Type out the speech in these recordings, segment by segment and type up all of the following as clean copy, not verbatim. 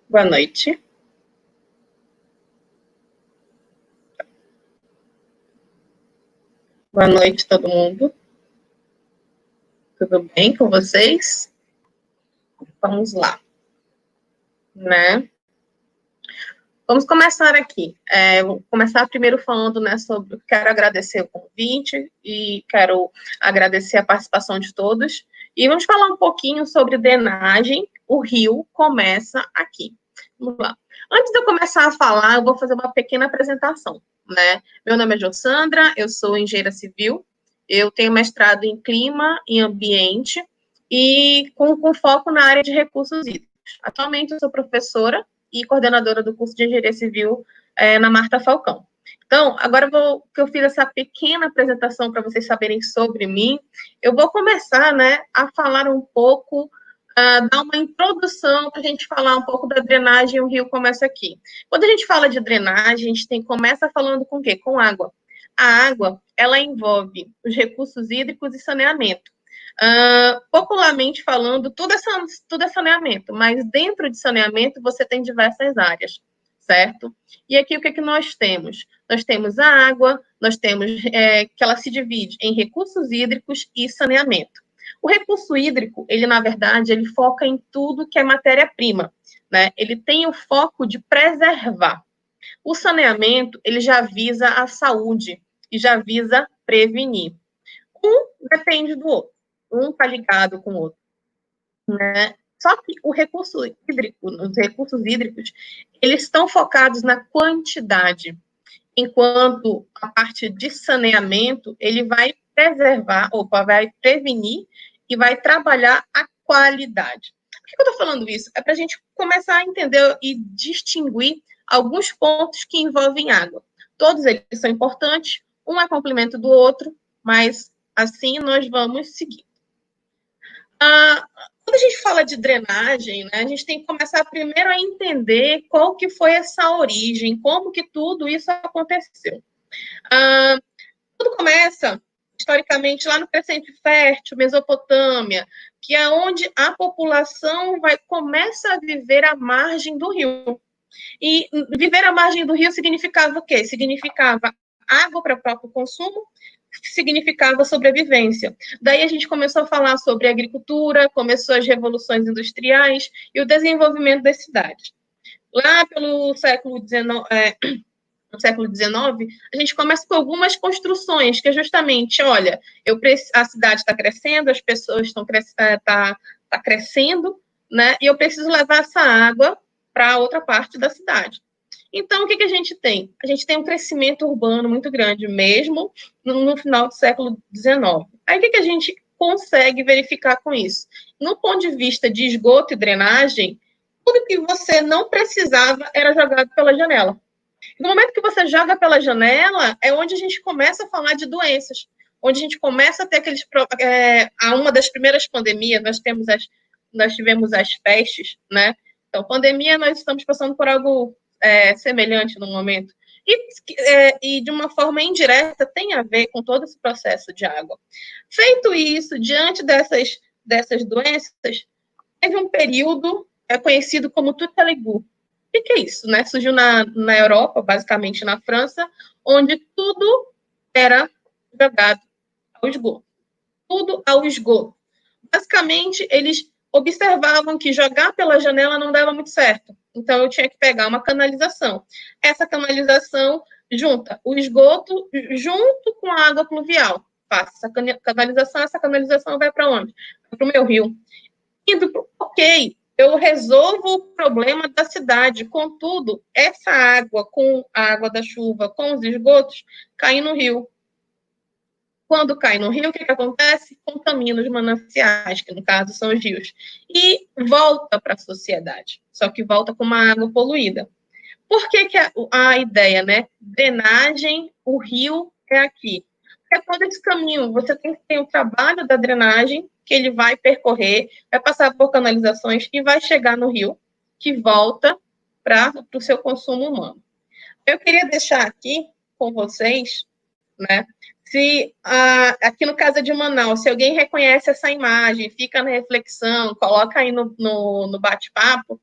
Boa noite. Boa noite, todo mundo. Tudo bem com vocês? Vamos lá, né? Vamos começar aqui. Vou começar primeiro falando, né, sobre... Quero agradecer o convite e quero agradecer a participação de todos. E vamos falar um pouquinho sobre drenagem. O rio começa aqui. Vamos lá. Antes de eu começar a falar, eu vou fazer uma pequena apresentação, né? Meu nome é Jossandra, eu sou engenheira civil, eu tenho mestrado em clima e ambiente e com foco na área de recursos hídricos. Atualmente eu sou professora e coordenadora do curso de Engenharia Civil na Marta Falcão. Então, agora que eu fiz essa pequena apresentação para vocês saberem sobre mim, eu vou começar, né, a falar um pouco, dar uma introdução para a gente falar um pouco da drenagem. O rio começa aqui. Quando a gente fala de drenagem, a gente começa falando com o quê? Com água. A água, ela envolve os recursos hídricos e saneamento. Popularmente falando, tudo é saneamento, mas dentro de saneamento você tem diversas áreas, certo? E aqui o que, que nós temos? Nós temos a água, nós temos que ela se divide em recursos hídricos e saneamento. O recurso hídrico, ele na verdade, ele foca em tudo que é matéria-prima, né? Ele tem o foco de preservar. O saneamento, ele já visa a saúde e já visa prevenir. Um depende do outro. Um está ligado com o outro, né? Só que o recurso hídrico, os recursos hídricos, eles estão focados na quantidade, enquanto a parte de saneamento, ele vai preservar, vai prevenir e vai trabalhar a qualidade. Por que eu estou falando isso? É para a gente começar a entender e distinguir alguns pontos que envolvem água. Todos eles são importantes, um é complemento do outro, mas assim nós vamos seguir. Quando a gente fala de drenagem, né, a gente tem que começar primeiro a entender qual que foi essa origem, como que tudo isso aconteceu. Tudo começa, historicamente, lá no Crescente Fértil, Mesopotâmia, que é onde a população começa a viver à margem do rio. E viver à margem do rio significava o quê? Significava água para o próprio consumo, significava sobrevivência. Daí a gente começou a falar sobre agricultura, começou as revoluções industriais e o desenvolvimento das cidades. Lá pelo século XIX, no século XIX, a gente começa com algumas construções, que é justamente, olha, a cidade está crescendo, as pessoas estão crescendo, né? E eu preciso levar essa água para outra parte da cidade. Então, o que a gente tem? A gente tem um crescimento urbano muito grande, mesmo no final do século XIX. Aí, o que a gente consegue verificar com isso? No ponto de vista de esgoto e drenagem, tudo que você não precisava era jogado pela janela. No momento que você joga pela janela, é onde a gente começa a falar de doenças, onde a gente começa a ter aqueles... uma das primeiras pandemias, nós tivemos as pestes, né? Então, pandemia, nós estamos passando por algo semelhante no momento. E de uma forma indireta, tem a ver com todo esse processo de água. Feito isso, diante dessas doenças, teve um período conhecido como Tuteligu. O que é isso? Né? Surgiu na Europa, basicamente na França, onde tudo era jogado ao esgoto. Tudo ao esgoto. Basicamente, eles observavam que jogar pela janela não dava muito certo. Então, eu tinha que pegar uma canalização. Essa canalização junta o esgoto junto com a água pluvial. Faço essa canalização vai para onde? Vai para o meu rio. Ok, eu resolvo o problema da cidade. Contudo, essa água, com a água da chuva, com os esgotos, cai no rio. Quando cai no rio, o que acontece? Contamina os mananciais, que no caso são os rios, e volta para a sociedade, só que volta com uma água poluída. Por que a ideia, né? Drenagem, o rio é aqui. Porque todo esse caminho, você tem que ter o trabalho da drenagem, que ele vai percorrer, vai passar por canalizações e vai chegar no rio, que volta para o seu consumo humano. Eu queria deixar aqui com vocês, né? Se aqui no caso de Manaus, se alguém reconhece essa imagem, fica na reflexão, coloca aí no bate-papo,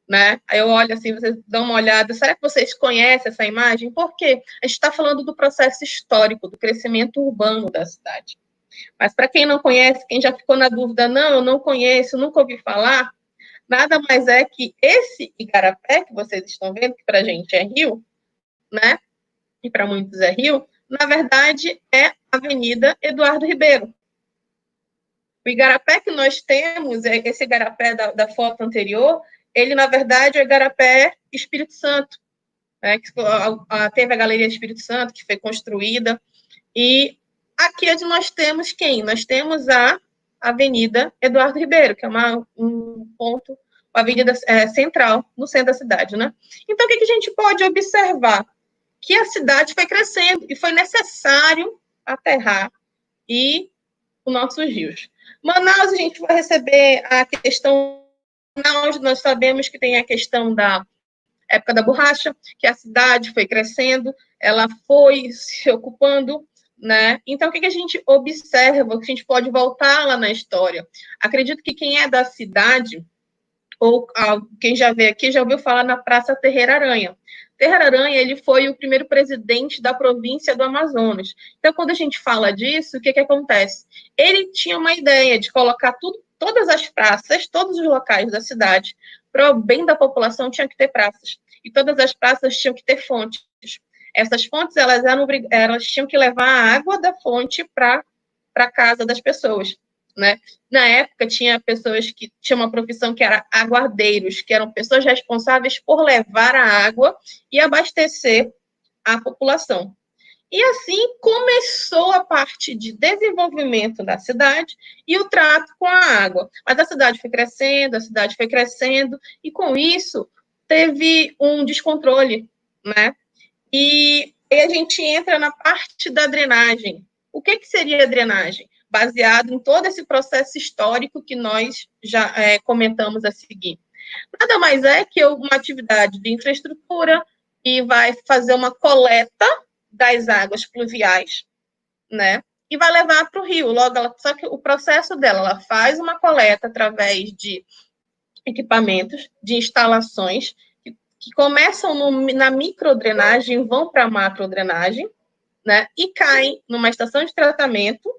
né? Aí eu olho assim, vocês dão uma olhada, será que vocês conhecem essa imagem? Por quê? A gente está falando do processo histórico, do crescimento urbano da cidade. Mas para quem não conhece, quem já ficou na dúvida, não, eu não conheço, nunca ouvi falar, nada mais é que esse igarapé que vocês estão vendo, que para a gente é rio, né? E para muitos é rio, na verdade é a Avenida Eduardo Ribeiro. O igarapé que nós temos, esse igarapé da foto anterior, ele, na verdade, é o igarapé Espírito Santo, né, que teve a Galeria Espírito Santo, que foi construída, e aqui é onde nós temos quem? Nós temos a Avenida Eduardo Ribeiro, que é um ponto, uma avenida central, no centro da cidade, né? Então, o que a gente pode observar? Que a cidade foi crescendo, e foi necessário aterrar e os nossos rios. Manaus, a gente vai receber a questão. Manaus, nós sabemos que tem a questão da época da borracha, que a cidade foi crescendo, ela foi se ocupando, né? Então, o que a gente observa, que a gente pode voltar lá na história? Acredito que quem é da cidade, ou quem já veio aqui, já ouviu falar na Praça Terreira Aranha. Terreira Aranha, ele foi o primeiro presidente da província do Amazonas. Então, quando a gente fala disso, o que acontece? Ele tinha uma ideia de colocar todas as praças, todos os locais da cidade, para o bem da população, tinha que ter praças. E todas as praças tinham que ter fontes. Essas fontes, elas tinham que levar a água da fonte para a casa das pessoas, né? Na época, tinha pessoas que tinham uma profissão que era aguardeiros, que eram pessoas responsáveis por levar a água e abastecer a população. E assim começou a parte de desenvolvimento da cidade e o trato com a água. Mas a cidade foi crescendo, e com isso teve um descontrole, né? E aí a gente entra na parte da drenagem. O que seria a drenagem? Baseado em todo esse processo histórico que nós já comentamos a seguir. Nada mais é que uma atividade de infraestrutura que vai fazer uma coleta das águas pluviais, né? E vai levar para o rio. Logo, só que o processo dela, ela faz uma coleta através de equipamentos, de instalações que começam na microdrenagem, vão para a macrodrenagem, né? E caem numa estação de tratamento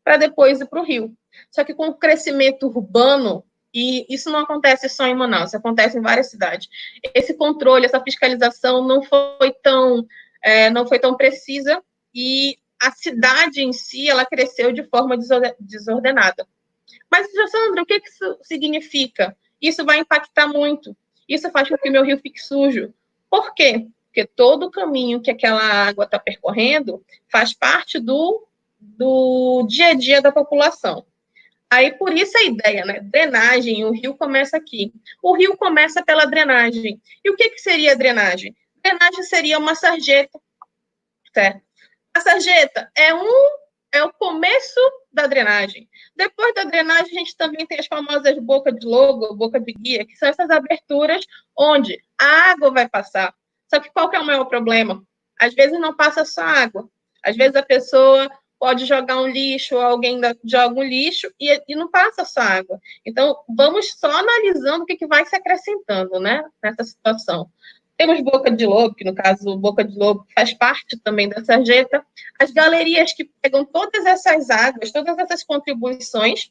para depois ir para o rio. Só que com o crescimento urbano, e isso não acontece só em Manaus, isso acontece em várias cidades. Esse controle, essa fiscalização não foi tão precisa, e a cidade em si, ela cresceu de forma desordenada. Mas, Sandra, o que isso significa? Isso vai impactar muito. Isso faz com que o meu rio fique sujo. Por quê? Porque todo o caminho que aquela água está percorrendo faz parte do dia a dia da população. Aí, por isso a ideia, né? Drenagem, o rio começa aqui. O rio começa pela drenagem. E o que seria a drenagem? Drenagem seria uma sarjeta, certo? A sarjeta é o começo da drenagem. Depois da drenagem, a gente também tem as famosas bocas de logo, boca de guia, que são essas aberturas onde a água vai passar. Só que qual que é o maior problema? Às vezes não passa só água. Às vezes a pessoa pode jogar um lixo, ou alguém joga um lixo e não passa só água. Então, vamos só analisando o que vai se acrescentando, né, nessa situação. Temos Boca de Lobo, que no caso, Boca de Lobo faz parte também da sarjeta. As galerias que pegam todas essas águas, todas essas contribuições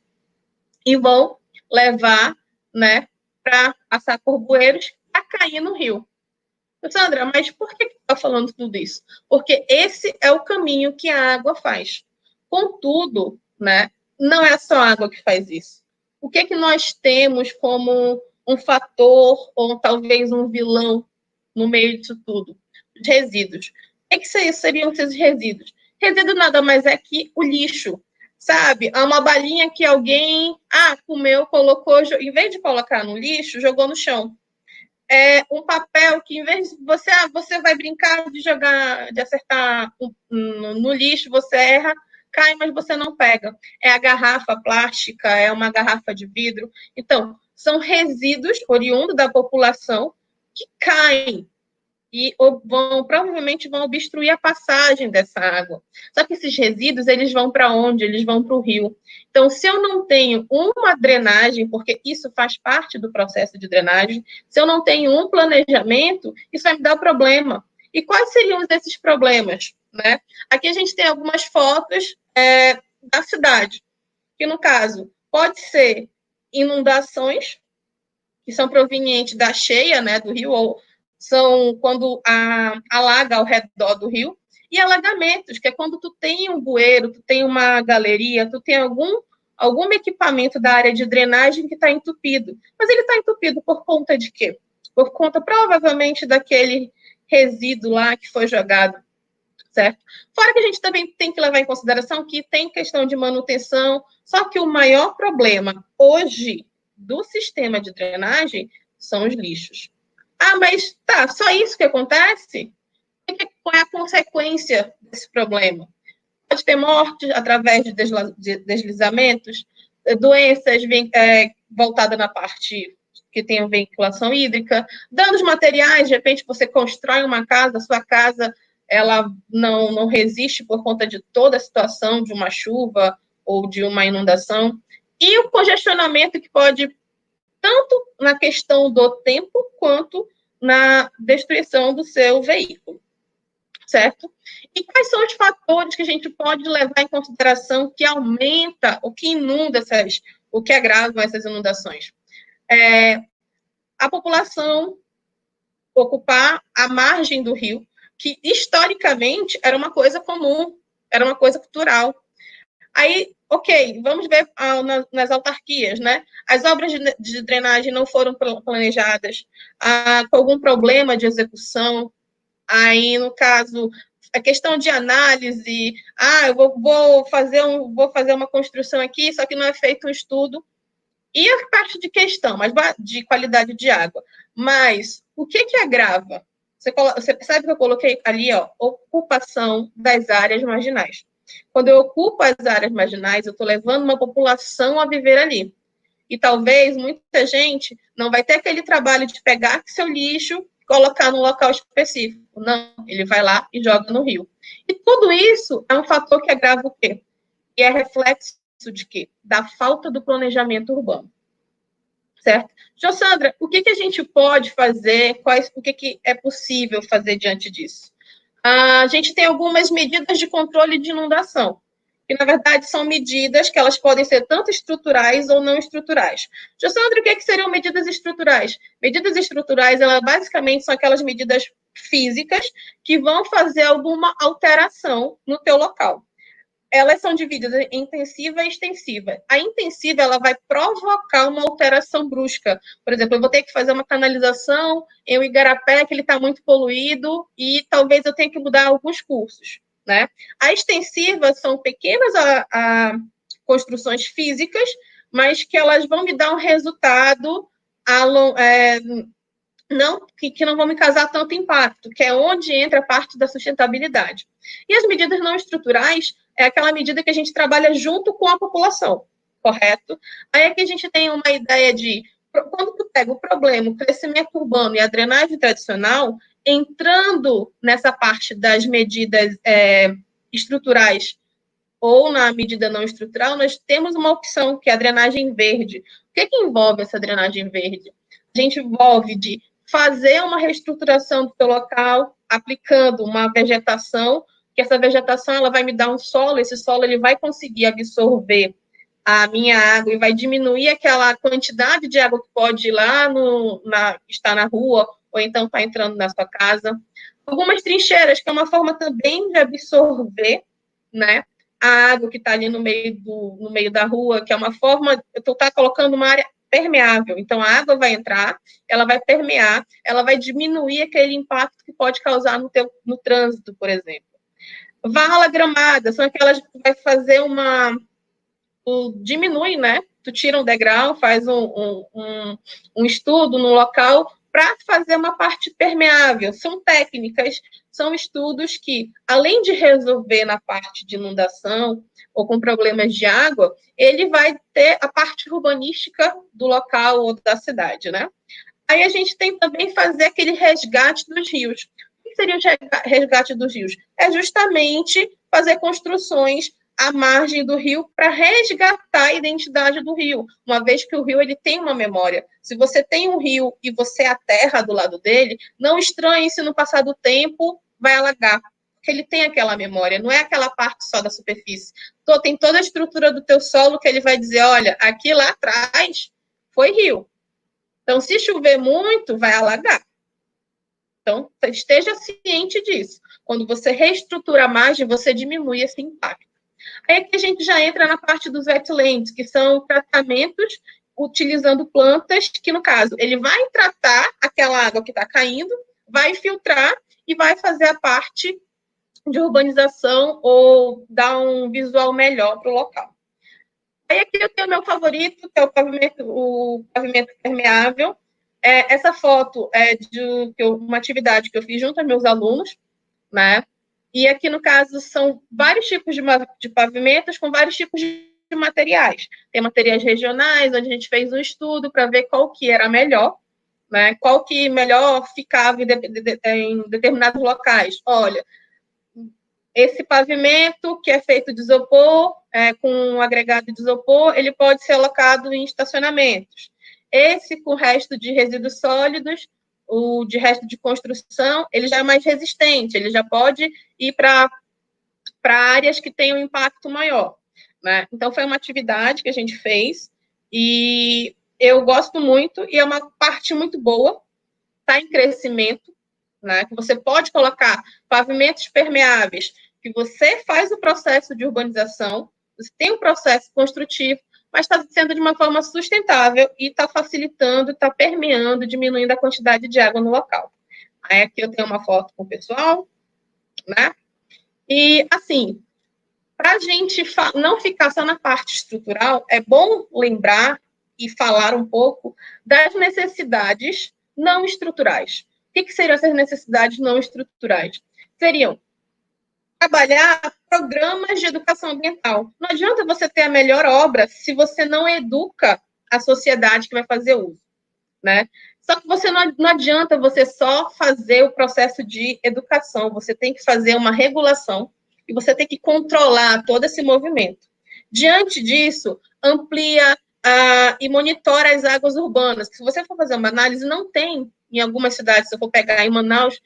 e vão levar, né, para assar corbueiros a cair no rio. Sandra, mas por que está falando tudo isso? Porque esse é o caminho que a água faz. Contudo, né, não é só a água que faz isso. O que nós temos como um fator, ou talvez um vilão, no meio disso tudo? Os resíduos. O que seriam esses resíduos? Resíduo nada mais é que o lixo, sabe? Há uma balinha que alguém comeu, colocou, em vez de colocar no lixo, jogou no chão. É um papel que, em vez de você vai brincar de jogar, de acertar no lixo, você erra, cai, mas você não pega. É a garrafa plástica, é uma garrafa de vidro. Então, são resíduos oriundos da população que caem, e provavelmente vão obstruir a passagem dessa água. Só que esses resíduos, eles vão para onde? Eles vão para o rio. Então, se eu não tenho uma drenagem, porque isso faz parte do processo de drenagem, se eu não tenho um planejamento, isso vai me dar problema. E quais seriam esses problemas? Né? Aqui a gente tem algumas fotos da cidade, que no caso pode ser inundações, que são provenientes da cheia, né, do rio, ou são quando alaga ao redor do rio, e alagamentos, que é quando tu tem um bueiro, tu tem uma galeria, tu tem algum equipamento da área de drenagem que está entupido. Mas ele está entupido por conta de quê? Por conta, provavelmente, daquele resíduo lá que foi jogado, certo? Fora que a gente também tem que levar em consideração que tem questão de manutenção, só que o maior problema hoje do sistema de drenagem são os lixos. Ah, mas tá, só isso que acontece? Qual é a consequência desse problema? Pode ter morte através de deslizamentos, doenças voltadas na parte que tem vinculação hídrica, danos materiais, de repente você constrói uma casa, a sua casa ela não resiste por conta de toda a situação de uma chuva ou de uma inundação, e o congestionamento que pode, tanto na questão do tempo, quanto na destruição do seu veículo, certo? E quais são os fatores que a gente pode levar em consideração que aumenta, ou que inunda o que agravam essas inundações? A população ocupar a margem do rio, que historicamente era uma coisa comum, era uma coisa cultural. Aí, ok, vamos ver nas autarquias, né? As obras de drenagem não foram planejadas, com algum problema de execução. Aí, no caso, a questão de análise, eu vou fazer uma construção aqui, só que não é feito um estudo. E a parte de questão, mas de qualidade de água. Mas o que agrava? Você percebe que eu coloquei ali, ó, ocupação das áreas marginais. Quando eu ocupo as áreas marginais, eu estou levando uma população a viver ali. E talvez muita gente não vai ter aquele trabalho de pegar seu lixo e colocar num local específico. Não, ele vai lá e joga no rio. E tudo isso é um fator que agrava o quê? E é reflexo de quê? Da falta do planejamento urbano. Certo? Jossandra, o que a gente pode fazer? O que é possível fazer diante disso? A gente tem algumas medidas de controle de inundação, que, na verdade, são medidas que elas podem ser tanto estruturais ou não estruturais. Jossandra, o que seriam medidas estruturais? Medidas estruturais, elas basicamente são aquelas medidas físicas que vão fazer alguma alteração no teu local. Elas são divididas em intensiva e extensiva. A intensiva, ela vai provocar uma alteração brusca. Por exemplo, eu vou ter que fazer uma canalização em um igarapé que ele está muito poluído e talvez eu tenha que mudar alguns cursos, né? A extensiva são pequenas construções físicas, mas que elas vão me dar um resultado que não vão me causar tanto impacto, que é onde entra a parte da sustentabilidade. E as medidas não estruturais é aquela medida que a gente trabalha junto com a população, correto? Aí é que a gente tem uma ideia de, quando tu pega o problema, o crescimento urbano e a drenagem tradicional, entrando nessa parte das medidas estruturais ou na medida não estrutural, nós temos uma opção, que é a drenagem verde. O que envolve essa drenagem verde? A gente envolve de fazer uma reestruturação do seu local, aplicando uma vegetação, que essa vegetação ela vai me dar um solo, esse solo ele vai conseguir absorver a minha água e vai diminuir aquela quantidade de água que pode ir lá estar na rua, ou então está entrando na sua casa. Algumas trincheiras, que é uma forma também de absorver, né, a água que está ali no meio da rua, que é uma forma, eu estou colocando uma área permeável. Então, a água vai entrar, ela vai permear, ela vai diminuir aquele impacto que pode causar no trânsito, por exemplo. Vala gramada, são aquelas que vai fazer diminui, né? Tu tira um degrau, faz um estudo no local para fazer uma parte permeável. São técnicas, são estudos que, além de resolver na parte de inundação ou com problemas de água, ele vai ter a parte urbanística do local ou da cidade, né? Aí a gente tem também fazer aquele resgate dos rios. O que seria o resgate dos rios? É justamente fazer construções à margem do rio para resgatar a identidade do rio, uma vez que o rio ele tem uma memória. Se você tem um rio e você é a terra do lado dele, não estranhe se no passar do tempo vai alagar, porque ele tem aquela memória, não é aquela parte só da superfície. Tem toda a estrutura do teu solo que ele vai dizer, olha, aqui lá atrás foi rio. Então, se chover muito, vai alagar. Então, esteja ciente disso. Quando você reestrutura a margem, você diminui esse impacto. Aí aqui a gente já entra na parte dos wetlands, que são tratamentos utilizando plantas, que no caso, ele vai tratar aquela água que está caindo, vai filtrar e vai fazer a parte de urbanização ou dar um visual melhor para o local. Aí aqui eu tenho o meu favorito, que é o pavimento permeável. Essa foto é de uma atividade que eu fiz junto aos meus alunos, né? E aqui, no caso, são vários tipos de pavimentos com vários tipos de materiais. Tem materiais regionais, onde a gente fez um estudo para ver qual que era melhor, né? Qual que melhor ficava em determinados locais. Olha, esse pavimento que é feito de isopor, com um agregado de isopor, ele pode ser alocado em estacionamentos. Esse com resto de resíduos sólidos, o de resto de construção, ele já é mais resistente, ele já pode ir para áreas que têm um impacto maior, né? Então, foi uma atividade que a gente fez e eu gosto muito e é uma parte muito boa, está em crescimento, né? Que você pode colocar pavimentos permeáveis, que você faz o processo de urbanização, você tem um processo construtivo, mas está sendo de uma forma sustentável e está facilitando, está permeando, diminuindo a quantidade de água no local. Aí aqui eu tenho uma foto com o pessoal, né? E, assim, para a gente não ficar só na parte estrutural, é bom lembrar e falar um pouco das necessidades não estruturais. O que seriam essas necessidades não estruturais? Seriam trabalhar programas de educação ambiental. Não adianta você ter a melhor obra se você não educa a sociedade que vai fazer uso, né? Só que não adianta você só fazer o processo de educação, você tem que fazer uma regulação e você tem que controlar todo esse movimento. Diante disso, amplia e monitora as águas urbanas. Se você for fazer uma análise, não tem em algumas cidades, se eu for pegar em Manaus,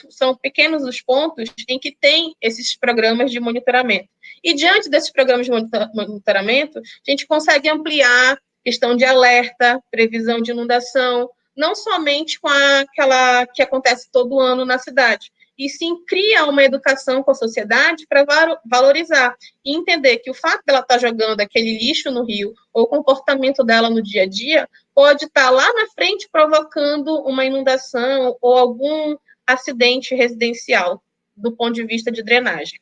são pequenos os pontos em que tem esses programas de monitoramento. E diante desses programas de monitoramento, a gente consegue ampliar questão de alerta, previsão de inundação, não somente com aquela que acontece todo ano na cidade, e sim cria uma educação com a sociedade para valorizar e entender que o fato dela estar jogando aquele lixo no rio, ou o comportamento dela no dia a dia, pode estar lá na frente provocando uma inundação ou algum acidente residencial, do ponto de vista de drenagem.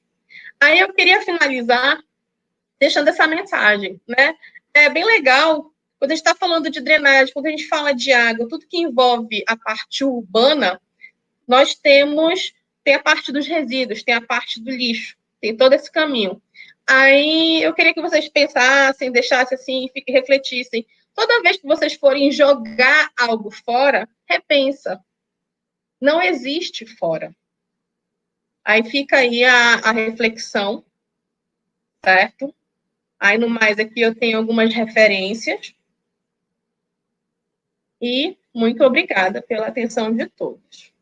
Aí eu queria finalizar deixando essa mensagem, né? É bem legal, quando a gente está falando de drenagem, quando a gente fala de água, tudo que envolve a parte urbana, nós tem a parte dos resíduos, tem a parte do lixo, tem todo esse caminho. Aí eu queria que vocês pensassem, deixassem assim, refletissem. Toda vez que vocês forem jogar algo fora, repensa. Não existe fora. Aí fica aí a reflexão, certo? Aí no mais aqui eu tenho algumas referências. E muito obrigada pela atenção de todos.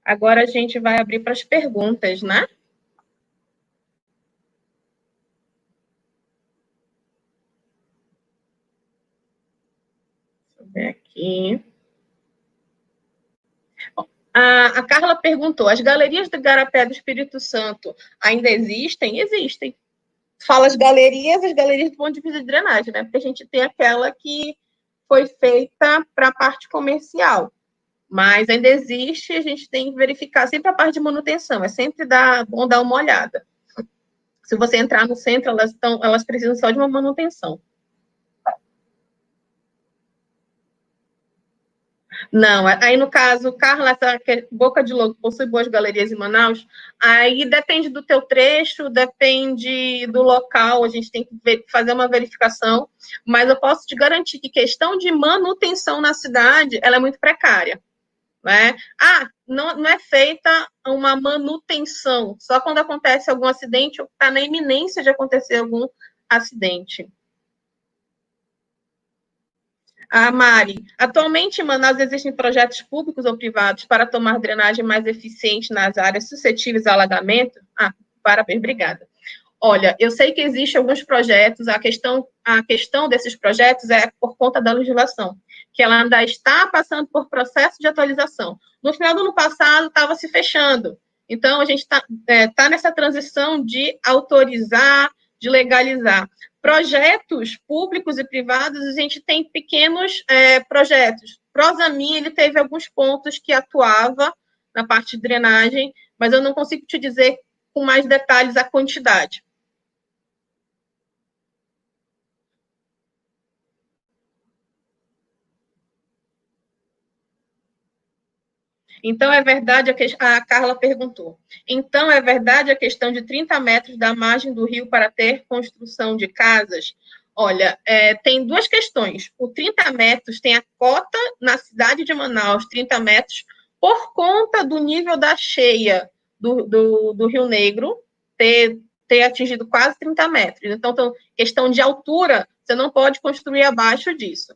Agora a gente vai abrir para as perguntas, né? Deixa eu ver aqui. A Carla perguntou: as galerias do Igarapé do Espírito Santo ainda existem? Existem. Fala as galerias do ponto de vista de drenagem, né? Porque a gente tem aquela que foi feita para a parte comercial. Mas ainda existe, a gente tem que verificar sempre a parte de manutenção. É sempre bom dar uma olhada. Se você entrar no centro, elas precisam só de uma manutenção. Não, aí no caso, Carla, essa Boca de Lobo possui boas galerias em Manaus, aí depende do teu trecho, depende do local, a gente tem que fazer uma verificação, mas eu posso te garantir que questão de manutenção na cidade, ela é muito precária. Né? Não é feita uma manutenção, só quando acontece algum acidente ou está na iminência de acontecer algum acidente. Mari, atualmente em Manaus existem projetos públicos ou privados para tomar drenagem mais eficiente nas áreas suscetíveis a alagamento? Parabéns, obrigada. Olha, eu sei que existem alguns projetos, a questão desses projetos é por conta da legislação, que ela ainda está passando por processo de atualização. No final do ano passado, estava se fechando. Então, a gente tá nessa transição de autorizar, de legalizar. Projetos públicos e privados, a gente tem pequenos projetos. Prosamin, ele teve alguns pontos que atuava na parte de drenagem, mas eu não consigo te dizer com mais detalhes a quantidade. Então, é verdade, a Carla perguntou, então é verdade a questão de 30 metros da margem do rio para ter construção de casas? Olha, tem duas questões. O 30 metros tem a cota na cidade de Manaus, 30 metros, por conta do nível da cheia do Rio Negro ter atingido quase 30 metros. Então, questão de altura, você não pode construir abaixo disso.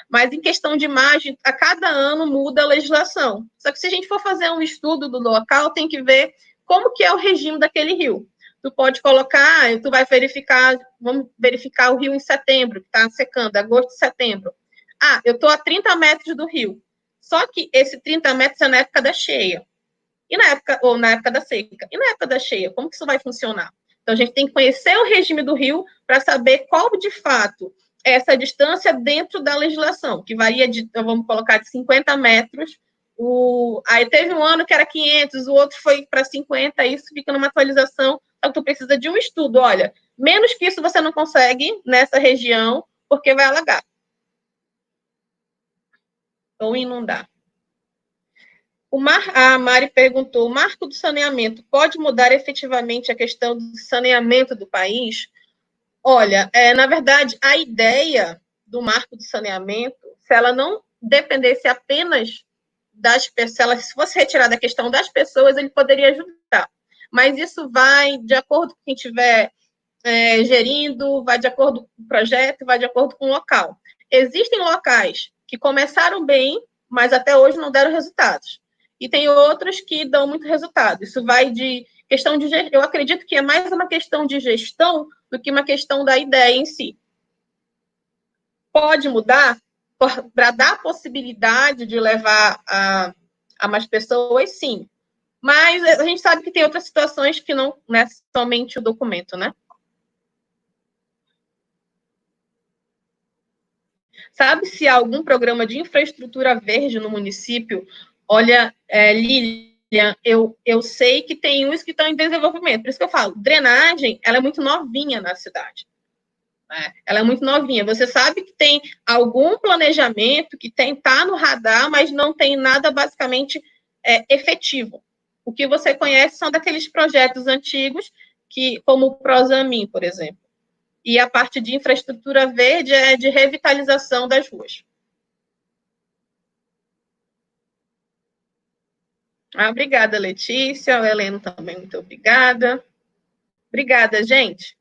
Mas em questão de margem, a cada ano muda a legislação. Só que se a gente for fazer um estudo do local, tem que ver como que é o regime daquele rio. Tu pode colocar, tu vai verificar, vamos verificar o rio em setembro, que está secando, agosto e setembro. Eu estou a 30 metros do rio. Só que esse 30 metros é na época da cheia. E na época da seca. E na época da cheia, como que isso vai funcionar? Então, a gente tem que conhecer o regime do rio para saber qual, de fato, é essa distância dentro da legislação, que varia de, vamos colocar, de 50 metros. Aí teve um ano que era 500, o outro foi para 50, isso fica numa atualização. Então, tu precisa de um estudo. Olha, menos que isso você não consegue nessa região, porque vai alagar ou inundar. A Mari perguntou: o marco do saneamento pode mudar efetivamente a questão do saneamento do país? Olha, na verdade, a ideia do marco do saneamento, se ela não dependesse apenas das pessoas, se fosse retirada a questão das pessoas, ele poderia ajudar. Mas isso vai de acordo com quem estiver gerindo, vai de acordo com o projeto, vai de acordo com o local. Existem locais que começaram bem, mas até hoje não deram resultados. E tem outros que dão muito resultado. Isso vai de questão de... Eu acredito que é mais uma questão de gestão do que uma questão da ideia em si. Pode mudar para dar a possibilidade de levar a mais pessoas, sim. Mas a gente sabe que tem outras situações que não é somente o documento, né? Sabe se há algum programa de infraestrutura verde no município? Olha, Lilian, eu sei que tem uns que estão em desenvolvimento. Por isso que eu falo, drenagem, ela é muito novinha na cidade. Né? Ela é muito novinha. Você sabe que tem algum planejamento que está no radar, mas não tem nada basicamente efetivo. O que você conhece são daqueles projetos antigos, como o Prosamin, por exemplo. E a parte de infraestrutura verde é de revitalização das ruas. Obrigada, Letícia. O Heleno também, muito obrigada. Obrigada, gente.